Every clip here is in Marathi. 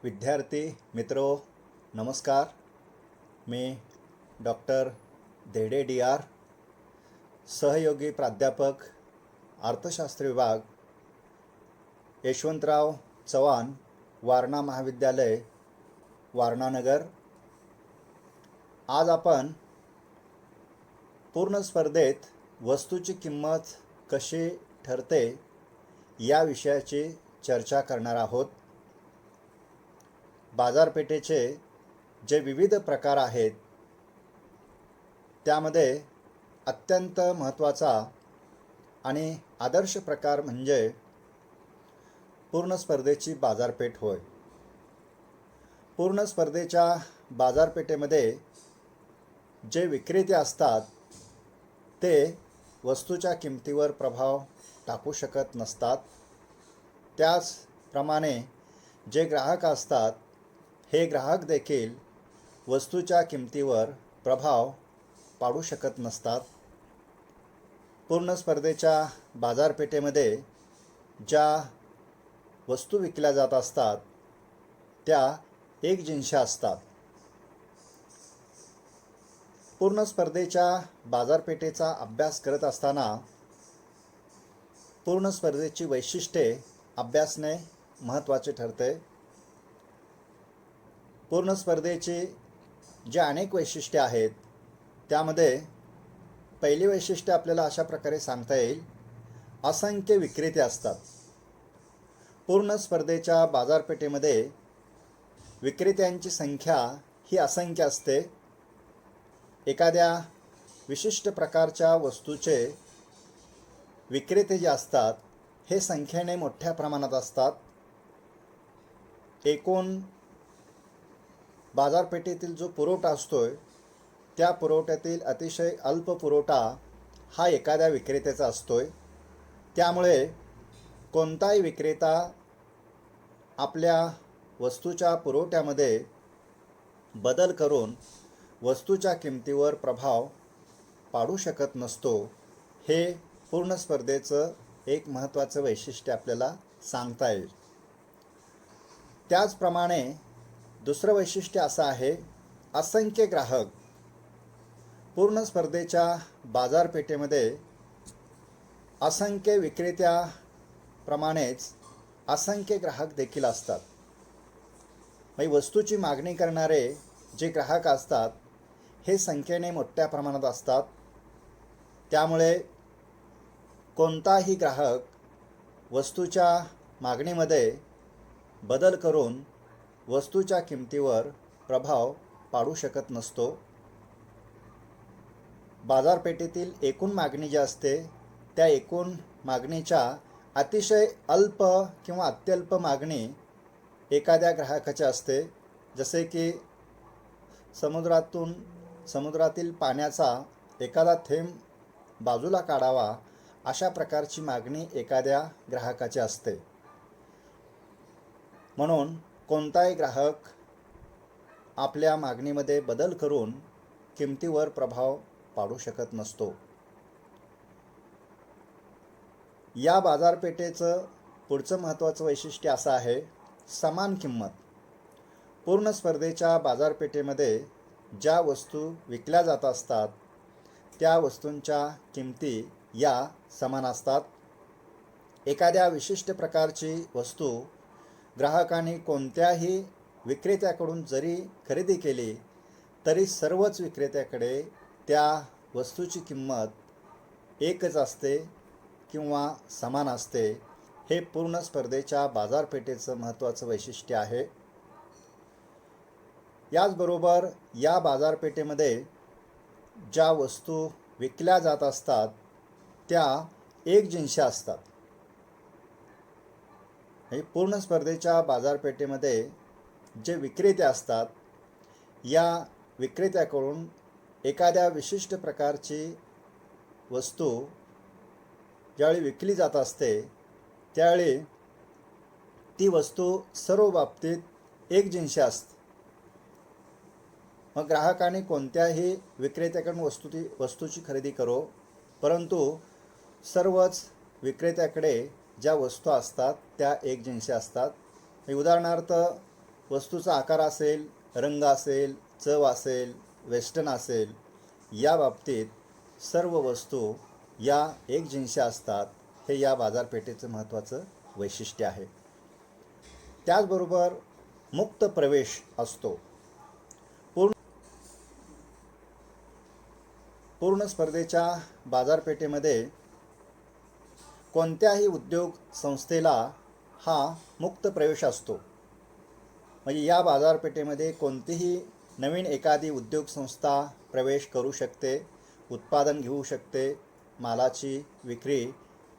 विद्यार्थी मित्रो नमस्कार. मी डॉक्टर धेडे डी आर, सहयोगी प्राध्यापक अर्थशास्त्र विभाग, यशवंतराव चव्हाण वारणा महाविद्यालय, वारणा नगर. आज आपण पूर्ण स्पर्धेत वस्तूची किंमत कशी ठरते या विषयाची चर्चा करणार आहोत. बाजारपेठेचे जे विविध प्रकार आहेत त्यामध्ये अत्यंत महत्त्वाचा आणि आदर्श प्रकार म्हणजे पूर्ण स्पर्धेची बाजारपेठ होय. पूर्ण स्पर्धेच्या बाजारपेठेमध्ये जे विक्रेते असतात ते वस्तूच्या किमतीवर प्रभाव टाकू शकत नसतात. त्याचप्रमाणे जे ग्राहक असतात हे ग्राहक देखील वस्तूच्या किमतीवर प्रभाव पाडू शकत नसतात. पूर्ण स्पर्धेच्या बाजारपेठेमध्ये ज्या वस्तू विकल्या जात असतात त्या एकजिनसी असतात. पूर्ण स्पर्धेच्या बाजारपेठेचा अभ्यास करत असताना पूर्ण स्पर्धेची वैशिष्ट्ये अभ्यासणे महत्त्वाचे ठरते. पूर्ण स्पर्धेची जे अनेक वैशिष्ट्ये आहेत त्यामध्ये पहिली वैशिष्ट्य आपल्याला अशा प्रकारे सांगता येईल, असंख्य विक्रेते असतात. पूर्ण स्पर्धेच्या बाजारपेठेमध्ये विक्रेत्यांची संख्या ही असंख्य असते. एखाद्या विशिष्ट प्रकारच्या वस्तूचे विक्रेते जे असतात हे संख्येने मोठ्या प्रमाणात असतात. एकूण बाजारपेठेतील जो पुरवठा असतोय त्या पुरवठ्यातील अतिशय अल्प पुरवठा हा एखाद्या विक्रेत्याचा असतोय. त्यामुळे कोणताही विक्रेता आपल्या वस्तूच्या पुरवठ्यामध्ये बदल करून वस्तूच्या किमतीवर प्रभाव पाडू शकत नसतो. हे पूर्ण स्पर्धेचं एक महत्त्वाचं वैशिष्ट्य आपल्याला सांगता येईल. त्याचप्रमाणे दुसरं वैशिष्ट्य असं आहे, असंख्य ग्राहक. पूर्ण स्पर्धेच्या बाजारपेठेमध्ये असंख्य विक्रेत्याप्रमाणेच असंख्य ग्राहक देखील असतात. वस्तूची मागणी करणारे जे ग्राहक असतात हे संख्येने मोठ्या प्रमाणात असतात. त्यामुळे कोणताही ग्राहक वस्तूच्या मागणीमध्ये बदल करून वस्तूच्या किमतीवर प्रभाव पाडू शकत नसतो. बाजारपेठेतील एकूण मागणी जी असते त्या एकूण मागणीच्या अतिशय अल्प किंवा अत्यल्प मागणी एखाद्या ग्राहकाची असते. जसे की समुद्रातील पाण्याचा एखादा थेंब बाजूला काढावा अशा प्रकारची मागणी एखाद्या ग्राहकाची असते. म्हणून कोणताही ग्राहक आपल्या मागणीमध्ये बदल करून किमतीवर प्रभाव पाडू शकत नसतो. या बाजारपेठेचं पुढचं महत्त्वाचं वैशिष्ट्य असं आहे, समान किंमत. पूर्ण स्पर्धेच्या बाजारपेठेमध्ये ज्या वस्तू विकल्या जात असतात त्या वस्तूंच्या किमती या समान असतात. एखाद्या विशिष्ट प्रकारची वस्तू ग्राहकांनी कोणत्याही विक्रेत्याकडून जरी खरेदी केली तरी सर्वच विक्रेत्याकडे त्या वस्तूची किंमत एकच असते किंवा समान असते. हे पूर्ण स्पर्धेच्या बाजारपेठेचं महत्त्वाचं वैशिष्ट्य आहे. याचबरोबर या बाजारपेठेमध्ये ज्या वस्तू विकल्या जात असतात त्या एकजिनसी असतात. पूर्ण स्पर्धेच्या बाजारपेठेमध्ये जे विक्रेते असतात या विक्रेत्याकडून एखाद्या विशिष्ट प्रकारची वस्तू ज्यावेळी विकली जात असते त्यावेळी ती वस्तू सर्व बाबतीत एकजिनसी असते. मग ग्राहकाने कोणत्याही विक्रेत्याकडून वस्तूची खरेदी करो, परंतु सर्वच विक्रेत्याकडे ज्या वस्तू असतात त्या एकजिनसी असतात. उदाहरणार्थ वस्तूचा आकार असेल, रंग असेल, चव असेल, वेस्टर्न असेल, या बाबतीत सर्व वस्तू या एकजिन्सी असतात. हे या बाजारपेठेचं महत्त्वाचं वैशिष्ट्य आहे. त्याचबरोबर मुक्त प्रवेश असतो. पूर्ण स्पर्धेच्या बाजारपेठेमध्ये कोणत्याही उद्योग संस्थेला हा मुक्त प्रवेश असतो. म्हणजे या बाजारपेठेमध्ये कोणतीही नवीन एखादी उद्योग संस्था प्रवेश करू शकते, उत्पादन घेऊ शकते, मालाची विक्री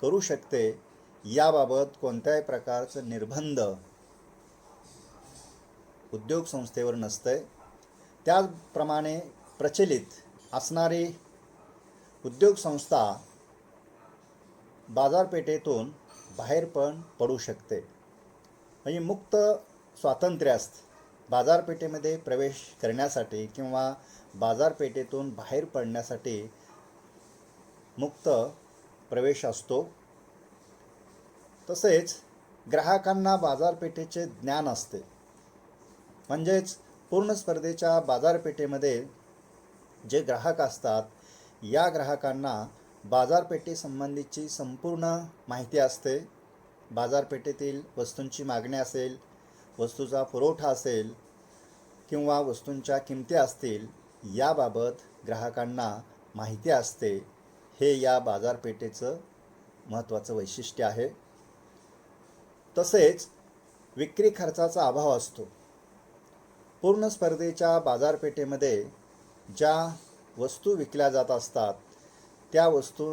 करू शकते. याबाबत कोणत्याही प्रकारचं निर्बंध उद्योग संस्थेवर नसते. त्याचप्रमाणे प्रचलित असणारी उद्योग संस्था बाजारपेठेतून बाहेर पण पडू शकते. म्हणजे मुक्त स्वातंत्र्य असते बाजारपेठेमध्ये प्रवेश करण्यासाठी किंवा बाजारपेठेतून बाहेर पडण्यासाठी मुक्त प्रवेश असतो. तसेच ग्राहकांना बाजारपेठेचे ज्ञान असते. म्हणजेच पूर्ण स्पर्धेच्या बाजारपेठेमध्ये जे ग्राहक असतात, या ग्राहकांना बाजारपेठेसंबंधीची संपूर्ण माहिती असते. बाजारपेठेतील वस्तूंची मागणी असेल, वस्तूचा पुरवठा असेल किंवा वस्तूंच्या किमती असतील, याबाबत ग्राहकांना माहिती असते. हे या बाजारपेठेचं महत्त्वाचं वैशिष्ट्य आहे. तसेच विक्री खर्चाचा अभाव असतो. पूर्ण स्पर्धेच्या बाजारपेठेमध्ये ज्या वस्तू विकल्या जात असतात, त्या वस्तू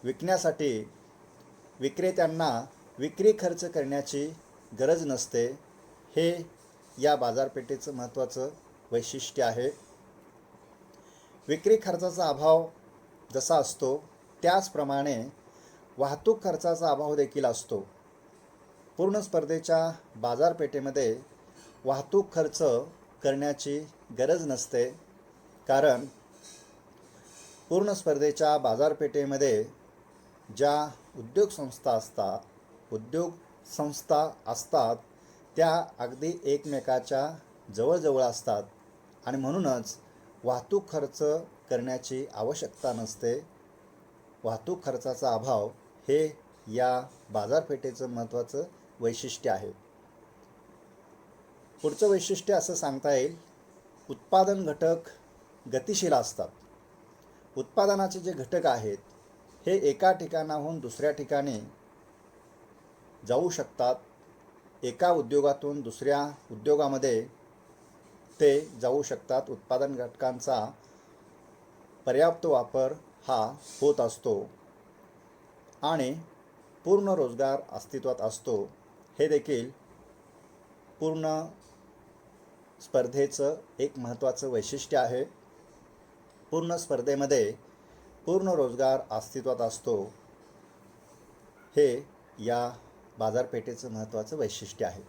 विकण्यासाठी विक्रेत्यांना विक्री खर्च करण्याची गरज नसते. हे या बाजारपेठेचं महत्त्वाचं वैशिष्ट्य आहे. विक्री खर्चाचा अभाव जसा असतो, त्याचप्रमाणे वाहतूक खर्चाचा अभाव देखील असतो. पूर्ण स्पर्धेच्या बाजारपेठेमध्ये वाहतूक खर्च करण्याची गरज नसते. कारण पूर्ण स्पर्धेच्या बाजारपेठेमध्ये ज्या उद्योग संस्था असतात त्या अगदी एकमेकाच्या जवळजवळ असतात आणि म्हणूनच वाहतूक खर्च करण्याची आवश्यकता नसते. वाहतूक खर्चाचा अभाव हे या बाजारपेठेचं महत्त्वाचं वैशिष्ट्य आहे. पुढचं वैशिष्ट्य असं सांगता येईल, उत्पादन घटक गतिशील असतात. उत्पादनाचे जे घटक आहेत हे एका ठिकाणाहून दुसऱ्या ठिकाणी जाऊ शकतात. एका उद्योगातून दुसऱ्या उद्योगामध्ये ते जाऊ शकतात. उत्पादन घटकांचा पर्याप्त वापर हा होत असतो आणि पूर्ण रोजगार अस्तित्वात असतो. हे देखील पूर्ण स्पर्धेचं एक महत्त्वाचं वैशिष्ट्य आहे. पूर्ण स्पर्धेमध्ये पूर्ण रोजगार अस्तित्वात असतो. हे या बाजारपेठेचं महत्त्वाचं वैशिष्ट्य आहे.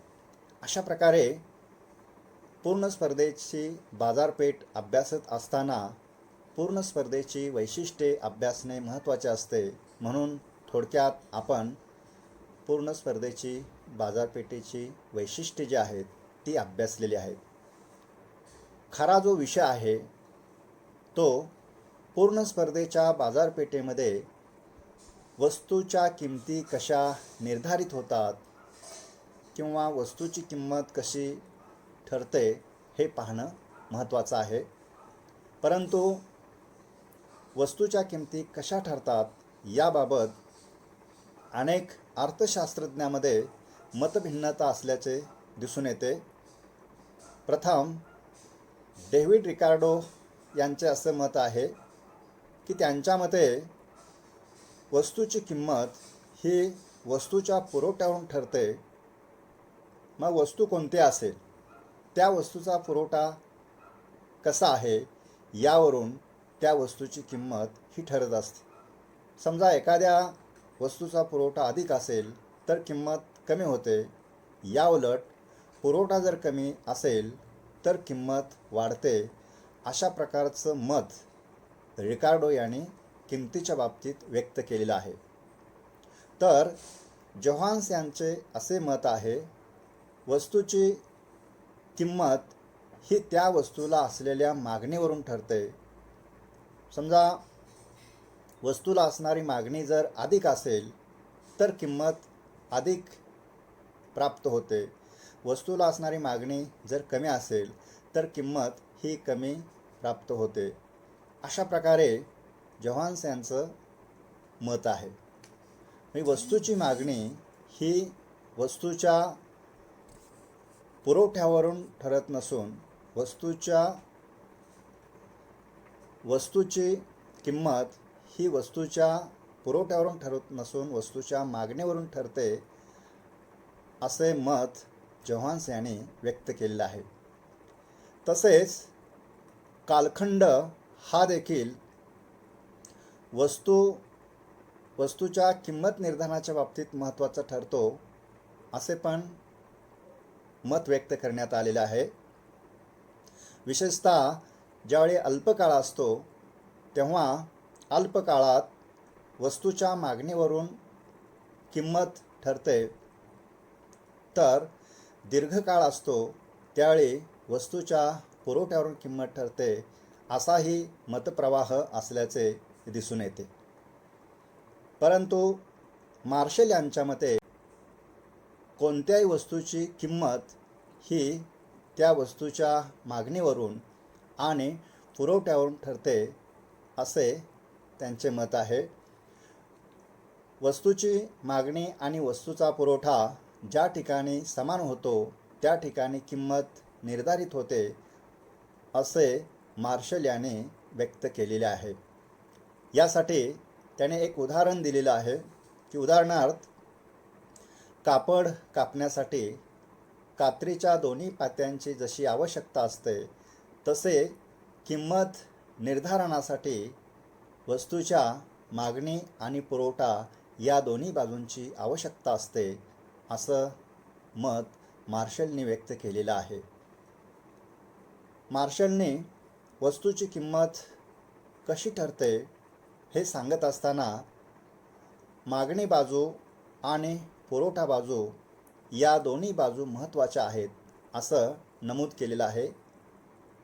अशा प्रकारे पूर्ण स्पर्धेची बाजारपेठ अभ्यासत असताना पूर्ण स्पर्धेची वैशिष्ट्ये अभ्यासणे महत्त्वाचे असते. म्हणून थोडक्यात आपण पूर्ण स्पर्धेची बाजारपेठेची वैशिष्ट्ये जी आहेत ती अभ्यासलेली आहेत. खरा जो विषय आहे तो पूर्ण स्पर्धेच्या बाजारपेठेमध्ये वस्तूच्या किमती कशा निर्धारित होतात किंवा वस्तूची किंमत कशी ठरते हे पाहणं महत्त्वाचं आहे. परंतु वस्तूच्या किमती कशा ठरतात याबाबत अनेक अर्थशास्त्रज्ञामध्ये मतभिन्नता असल्याचे दिसून येते. प्रथम डेव्हिड रिकार्डो यांचे असं मत आहे की त्यांच्या मते वस्तूची किंमत ही वस्तूच्या पुरवठ्यावरून ठरते. मग वस्तू कोणती असेल, त्या वस्तूचा पुरवठा कसा आहे यावरून त्या वस्तूची किंमत ही ठरत असते. समजा एखाद्या वस्तूचा पुरवठा अधिक असेल तर किंमत कमी होते. याउलट पुरवठा जर कमी असेल तर किंमत वाढते. अशा प्रकारचं मत रिकार्डो यांनी किमतीच्या बाबतीत व्यक्त केलेलं आहे. तर जोहान्स यांचे असे मत आहे, वस्तूची किंमत ही त्या वस्तूला असलेल्या मागणीवरून ठरते. समजा वस्तूला असणारी मागणी जर अधिक असेल तर किंमत अधिक प्राप्त होते. वस्तूला असणारी मागणी जर कमी असेल तर किंमत ही कमी प्राप्त होते. अशा प्रकारे जोहान्स यांचं मत आहे. ही वस्तूची मागणी ही वस्तूच्या पुरवठ्यावरून ठरत नसून वस्तूची किंमत ही वस्तूच्या पुरवठ्यावरून ठरत नसून वस्तूच्या मागणीवरून ठरते, असे मत जोहान्स यांनी व्यक्त केलेलं आहे. तसेच कालखंड हा देखील वस्तूच्या किंमत निर्धारणाच्या बाबतीत महत्त्वाचा ठरतो, असे पण मत व्यक्त करण्यात आलेलं आहे. विशेषतः ज्यावेळी अल्पकाळ असतो तेव्हा अल्पकाळात वस्तूच्या मागणीवरून किंमत ठरते, तर दीर्घकाळ असतो त्यावेळी वस्तूच्या पुरवठ्यावरून किंमत ठरते, असाही मतप्रवाह असल्याचे दिसून येते. परंतु मार्शल यांच्या मते कोणत्याही वस्तूची किंमत ही त्या वस्तूच्या मागणीवरून आणि पुरवठ्यावरून ठरते, असे त्यांचे मत आहे. वस्तूची मागणी आणि वस्तूचा पुरवठा ज्या ठिकाणी समान होतो त्या ठिकाणी किंमत निर्धारित होते, असे मार्शल याने व्यक्त केलेले आहे. यासाठी त्याने एक उदाहरण दिलेलं आहे की उदाहरणार्थ कापड कापण्यासाठी कात्रीच्या दोन्ही पात्यांची जशी आवश्यकता असते तसे किंमत निर्धारणासाठी वस्तूच्या मागणी आणि पुरवठा या दोन्ही बाजूंची आवश्यकता असते, असं मत मार्शलने व्यक्त केलेलं आहे. मार्शलने वस्तूची किंमत कशी ठरते हे सांगत असताना मागणी बाजू आणि पुरवठा बाजू या दोन्ही बाजू महत्त्वाच्या आहेत असं नमूद केलेलं आहे.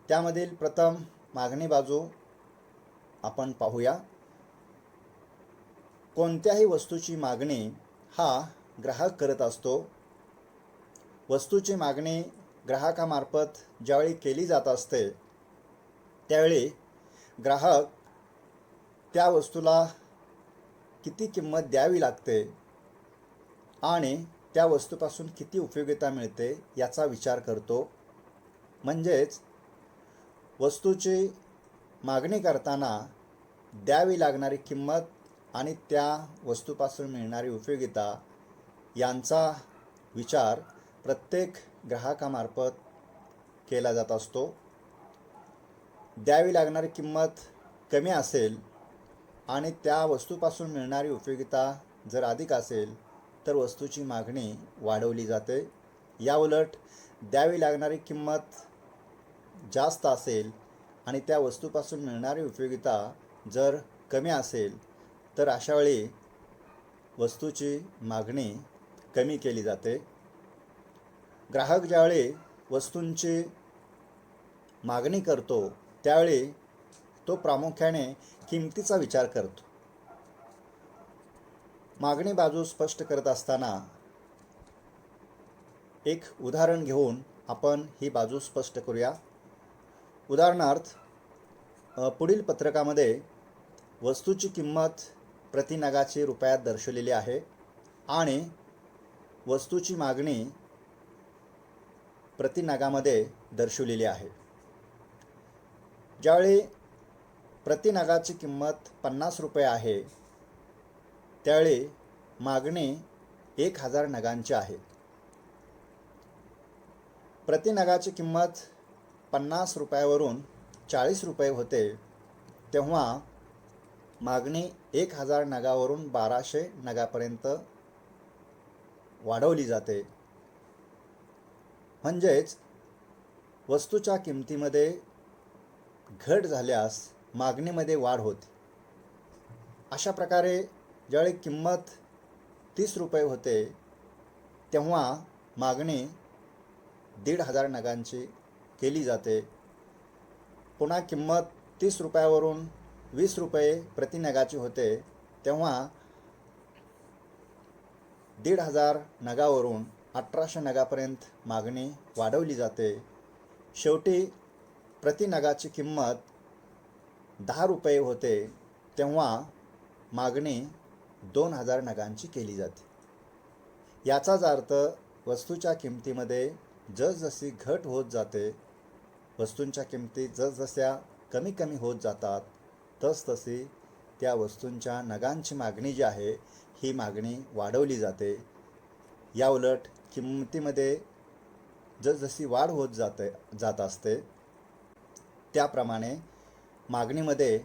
त्यामधील प्रथम मागणी बाजू आपण पाहूया. कोणत्याही वस्तूची मागणी हा ग्राहक करत असतो. वस्तूची मागणी ग्राहकामार्फत ज्यावेळी केली जात असते त्यावेळी ग्राहक त्या वस्तूला किती किंमत द्यावी लागते आणि त्या वस्तूपासून किती उपयोगिता मिळते याचा विचार करतो. म्हणजेच वस्तूची मागणी करताना द्यावी लागणारी किंमत आणि त्या वस्तूपासून मिळणारी उपयोगिता यांचा विचार प्रत्येक ग्राहकामार्फत केला जात असतो. द्यावी लागणारी किंमत कमी असेल आणि त्या वस्तूपासून मिळणारी उपयोगिता जर अधिक असेल तर वस्तूची मागणी वाढवली जाते. याउलट द्यावी लागणारी किंमत जास्त असेल आणि त्या वस्तूपासून मिळणारी उपयोगिता जर कमी असेल तर अशावेळी वस्तूची मागणी कमी केली जाते. ग्राहक ज्यावेळी वस्तूंची मागणी करतो त्यावेळी तो प्रामुख्याने किमतीचा विचार करतो. मागणी बाजू स्पष्ट करत असताना एक उदाहरण घेऊन आपण ही बाजू स्पष्ट करूया. उदाहरणार्थ पुढील पत्रकामध्ये वस्तूची किंमत प्रतिनगाची रुपयात दर्शवलेली आहे आणि वस्तूची मागणी प्रतिनगामध्ये दर्शवलेली आहे. ज्यावेळी प्रतिनगाची किंमत 50 रुपये आहे त्यावेळी मागणी 1000 नगांची आहे. प्रतिनगाची किंमत 50 रुपयावरून 40 रुपये होते तेव्हा मागणी 1000 नगावरून 1200 नगापर्यंत वाढवली जाते. म्हणजेच वस्तूच्या किमतीमध्ये घट झाल्यास मागणीमध्ये वाढ होते. अशा प्रकारे ज्यावेळी किंमत 30 रुपये होते तेव्हा मागणी 1,500 नगांची केली जाते. पुन्हा किंमत 30 रुपयावरून 20 रुपये प्रति नगाची होते, तेव्हा 1,500 नगावरून 1,800 नगापर्यंत मागणी वाढवली जाते. शेवटी प्रति नगाची किंमत 10 रुपये होते, तेव्हा मागणी 2,000 नगांची केली जाते. याचाच अर्थ वस्तूच्या किमतीमध्ये जसजशी घट होत जाते, वस्तूंच्या किमती जसजशा कमी कमी होत जातात, तसतशी त्या वस्तूंच्या नगांची मागणी जी आहे ही मागणी वाढवली जाते. याउलट किमतीमध्ये जसजशी वाढ होत जात असते, त्याप्रमाणे मागणीमध्ये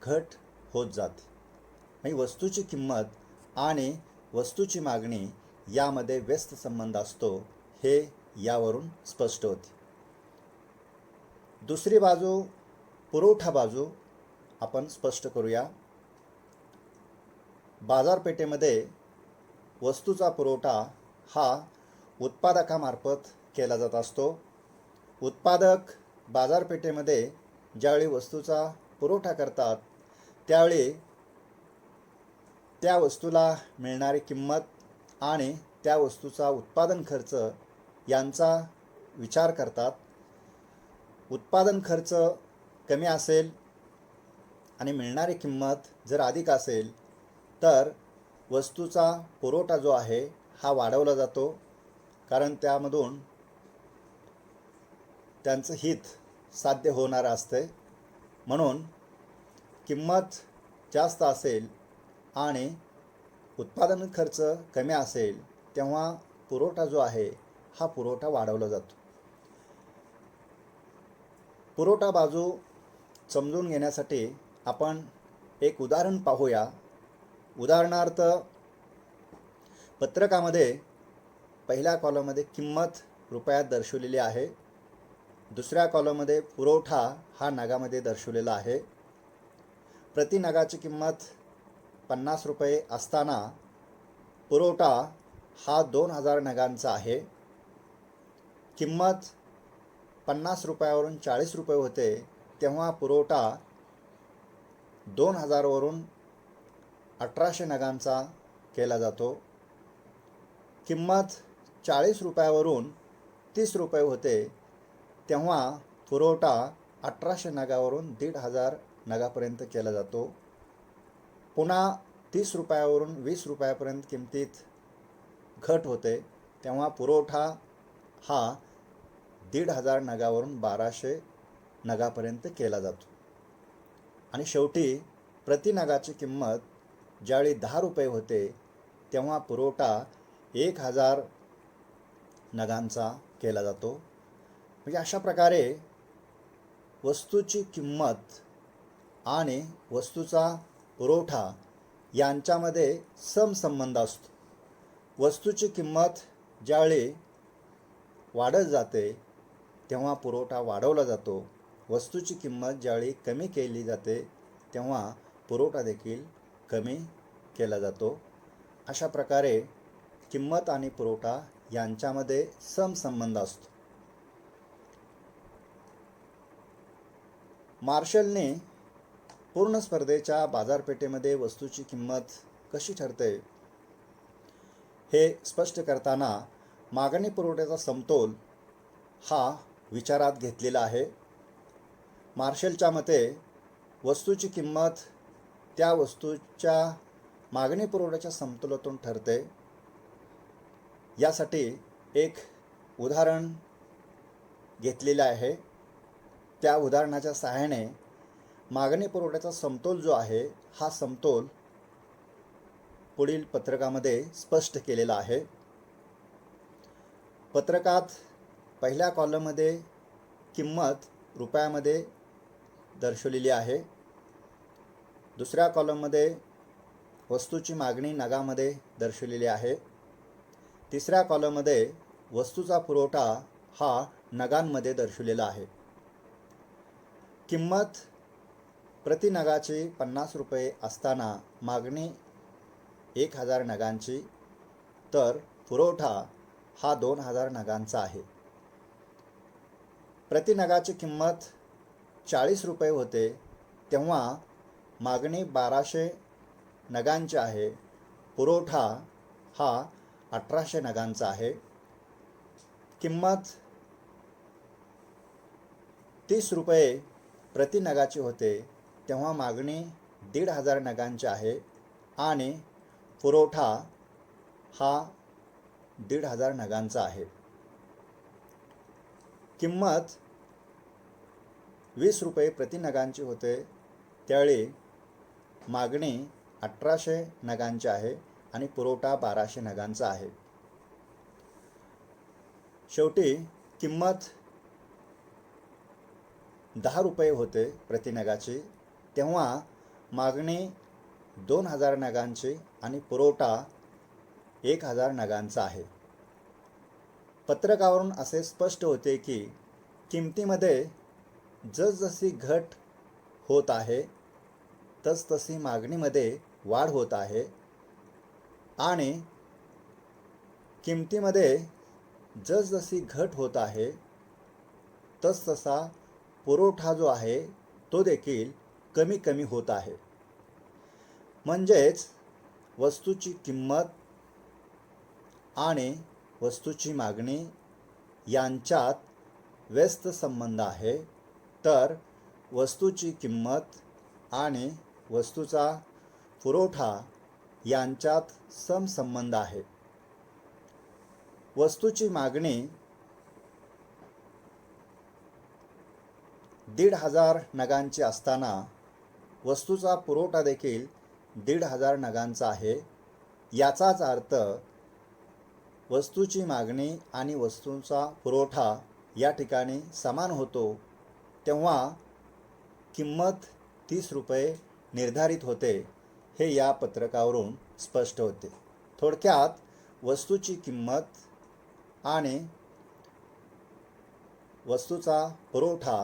घट होत जाते. म्हणजे वस्तूची किंमत आणि वस्तूची मागणी यामध्ये व्यस्त संबंध असतो, हे यावरून स्पष्ट होते. दुसरी बाजू पुरवठा बाजू आपण स्पष्ट करूया. बाजारपेठेमध्ये वस्तूचा पुरवठा हा उत्पादकामार्फत केला जात असतो. उत्पादक बाजारपेठेमध्ये ज्यावेळी वस्तूचा पुरवठा करतात, त्यावेळी त्या वस्तूला मिळणारी किंमत आणि त्या वस्तूचा उत्पादन खर्च यांचा विचार करतात. उत्पादन खर्च कमी असेल आणि मिळणारी किंमत जर अधिक असेल, तर वस्तूचा पुरवठा जो आहे हा वाढवला जातो, कारण त्यामधून त्यांचं हित साध्य होणार असते. म्हणून किंमत जास्त असेल आणि उत्पादन खर्च कमी असेल, तेव्हा पुरवठा जो आहे हा पुरवठा वाढवला जातो. पुरवठा बाजू समजून घेण्यासाठी आपण एक उदाहरण पाहूया. उदाहरणार्थ, पत्रकामध्ये पहिल्या कॉलममध्ये किंमत रुपयात दर्शवलेली आहे, दुसऱ्या कॉलममध्ये पुरवठा हा नगामध्ये दर्शवलेला आहे. प्रति नगाची किंमत 50 रुपये असताना पुरवठा हा 2,000 नगांचा आहे. किंमत 50 रुपयावरून 40 रुपये होते, तेव्हा पुरवठा 2,000 वरून 1,800 नगांचा केला जातो. किंमत 40 रुपयावरून 30 रुपये होते, तेव्हा पुरवठा 1,800 नगावरून 1,500 नगापर्यंत केला जातो. पुन्हा 30 रुपयावरून 20 रुपयापर्यंत किमतीत घट होते, तेव्हा पुरवठा हा 1,500 नगावरून 1,200 नगापर्यंत केला जातो. आणि शेवटी प्रति नगाची किंमत ज्यावेळी 10 रुपये होते, तेव्हा पुरवठा 1,000 नगांचा केला जातो. म्हणजे अशा प्रकारे वस्तूची किंमत आणि वस्तूचा पुरवठा यांच्यामध्ये समसंबंध असतो. वस्तूची किंमत ज्यावेळी वाढत जाते, तेव्हा पुरवठा वाढवला जातो. वस्तूची किंमत ज्यावेळी कमी केली जाते, तेव्हा पुरवठा देखील कमी केला जातो. अशा प्रकारे किंमत आणि पुरवठा यांच्यामध्ये समसंबंध असतो. मार्शलने पूर्ण स्पर्धेच्या बाजारपेठेमध्ये वस्तूची किंमत कशी ठरते हे स्पष्ट करताना मागणी पुरवठ्याचा समतोल हा विचारात घेतलेला आहे. मार्शलच्या मते वस्तूची किंमत त्या वस्तूच्या मागणी पुरवठ्याच्या समतोलातून ठरते. यासाठी एक उदाहरण घेतलेले आहे. त्या उदाहरणाच्या सहाय्याने मागणी पुरवठ्याचा समतोल जो आहे हा समतोल पुढील पत्रकामध्ये स्पष्ट केलेला आहे. पत्रकात पहिल्या कॉलममध्ये किंमत रुपयामध्ये दर्शवलेली आहे, दुसऱ्या कॉलममध्ये वस्तूची मागणी नगामध्ये दर्शवलेली आहे, तिसऱ्या कॉलममध्ये वस्तूचा पुरवठा हा नगांमध्ये दर्शवलेला आहे. किंमत प्रति नगाची 50 रुपये असताना मागणी 1,000 नगांची, तर पुरवठा हा 2,000 नगांचा आहे. प्रति नगाची किंमत 40 रुपये होते तेव्हा मागणी 1200 नगांची आहे, पुरवठा हा 1800 नगांचा आहे. किंमत 30 रुपये प्रति नगाची होते तेव्हा मागणी 1500 नगांची आहे आणि पुरवठा हा 1500 नगांचा आहे. किंमत 20 रुपये प्रति नगांची होते त्यावेळी मागणी 1800 नगांची आहे आणि पुरवठा 1200 नगांचा आहे. शेवटी किंमत 10 रुपये होते प्रति नगाची तेव्हा मागणी 2000 नगांची आणि पुरवठा 1000 नगांचा आहे. पत्रकावरून असे स्पष्ट होते की किमतीमध्ये जसजशी घट होत आहे तसतशी मागणीमध्ये वाढ होत आहे आणि किमतीमध्ये जसजशी घट होत आहे तसतसा पुरवठा जो आहे तो देखील कमी कमी होत आहे. म्हणजेच वस्तूची किंमत आणि वस्तूची मागणी यांच्यात व्यस्त संबंध आहे, तर वस्तूची किंमत आणि वस्तूचा पुरवठा यांच्यात समसंबंध आहे. वस्तूची मागणी 1500 नगांची असताना वस्तूचा पुरवठा देखील 1500 नगांचा आहे. याचाच अर्थ वस्तूची मागणी आणि वस्तूंचा पुरवठा या ठिकाणी समान होतो तेव्हा किंमत 30 रुपये निर्धारित होते, हे या पत्रकावरून स्पष्ट होते. थोडक्यात वस्तूची किंमत आणि वस्तूचा पुरवठा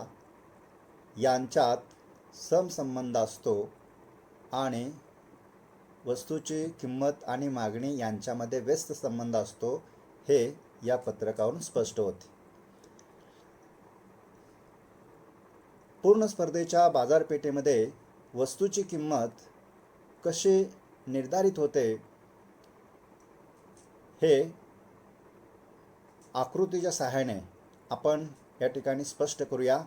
यांच्यात समसंबंध असतो आणि वस्तूची किंमत आणि मागणी यांच्यामध्ये व्यस्त संबंध असतो, हे या पत्रकावरून स्पष्ट होते. पूर्ण स्पर्धेच्या बाजारपेठेमध्ये वस्तूची किंमत कशी निर्धारित होते हे आकृतीच्या सहाय्याने आपण या ठिकाणी स्पष्ट करूया.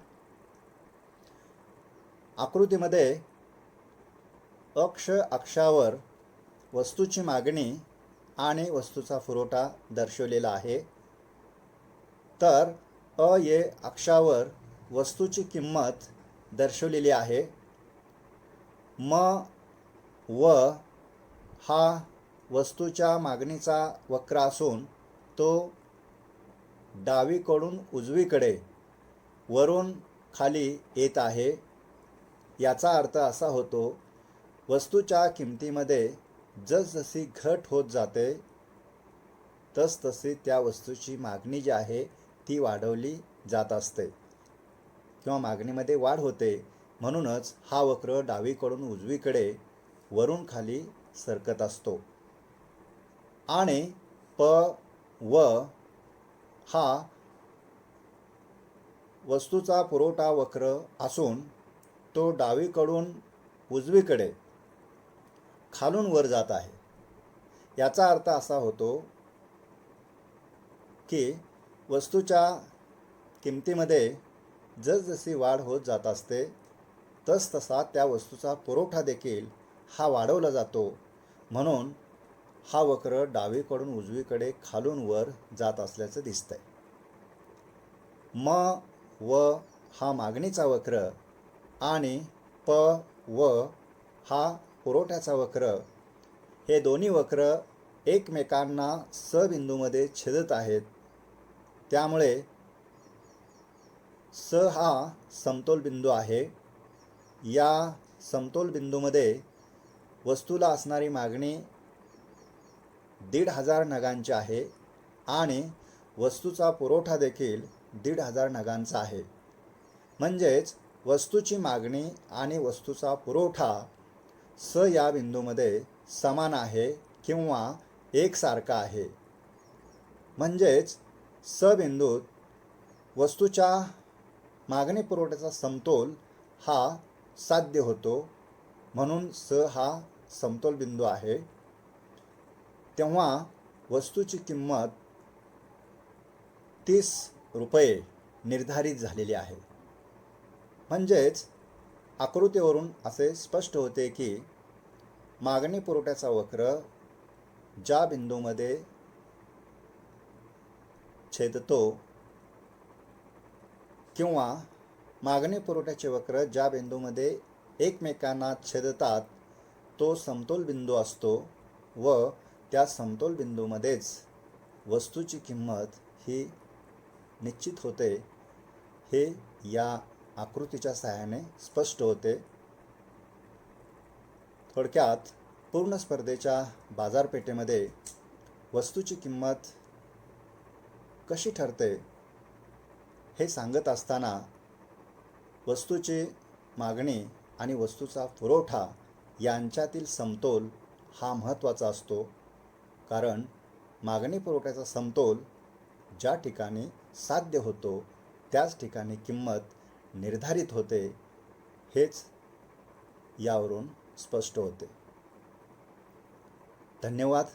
आकृतीमध्ये अक्षावर वस्तूची मागणी आणि वस्तूचा पुरवठा दर्शवलेला आहे, तर अक्षावर वस्तूची किंमत दर्शवलेली आहे. व हा वस्तूच्या मागणीचा वक्र असून तो डावीकडून उजवीकडे वरून खाली येत आहे. याचा अर्थ असा होतो वस्तूच्या किमतीमध्ये जसजशी घट होत जाते तसतशी त्या वस्तूची मागणी जी आहे ती वाढवली जात असते किंवा मागणीमध्ये वाढ होते. म्हणूनच हा वक्र डावीकडून उजवीकडे वरून खाली सरकत असतो. आणि व हा वस्तूचा पुरवठा वक्र असून तो डावीकडून उजवीकडे खालून वर जात आहे. याचा अर्थ असा होतो की वस्तूच्या किमतीमध्ये जसजशी वाढ होत जात असते तसतसा त्या वस्तूचा पुरवठा देखील हा वाढवला जातो. म्हणून हा वक्र डावीकडून उजवीकडे खालून वर जात असल्याचं दिसतंय. व हा मागणीचा वक्र आणि व हा पुरवठ्याचा वक्र, हे दोन्ही वक्र एकमेकांना बिंदूमध्ये छेदत आहेत. त्यामुळे हा समतोल बिंदू आहे. या समतोल बिंदूमध्ये वस्तूला असणारी मागणी 1500 नगांची आहे आणि वस्तूचा पुरवठा देखील 1500 नगांचा आहे. म्हणजेच वस्तूची मागणी आणि वस्तूचा पुरवठा या बिंदूमध्ये समान आहे किंवा एकसारखा आहे. म्हणजेच बिंदूत वस्तूच्या मागणी पुरवठ्याचा समतोल हा साध्य होतो, म्हणून स हा समतोल बिंदू आहे. तेव्हा वस्तूची किंमत 30 रुपये निर्धारित झालेली आहे. म्हणजेच आकृतीवरून असे स्पष्ट होते की मागणी पुरवठ्याचा वक्र ज्या बिंदूमध्ये छेदतो किंवा मागणी पुरवठ्याचे वक्र ज्या बिंदूमध्ये एकमेकांना छेदतात तो समतोल बिंदू असतो व त्या समतोल बिंदूमध्येच वस्तूची किंमत ही निश्चित होते. हे या आकृतीच्या सहाय्याने स्पष्ट होते. थोडक्यात पूर्ण स्पर्धेच्या बाजारपेठेमध्ये वस्तूची किंमत कशी ठरते हे सांगत असताना वस्तूची मागणी आणि वस्तूचा पुरवठा यांच्यातील समतोल हा महत्त्वाचा असतो. कारण मागणी पुरवठ्याचा समतोल ज्या ठिकाणी साध्य होतो त्याच ठिकाणी किंमत निर्धारित होते, हेच यावरून स्पष्ट होते. धन्यवाद.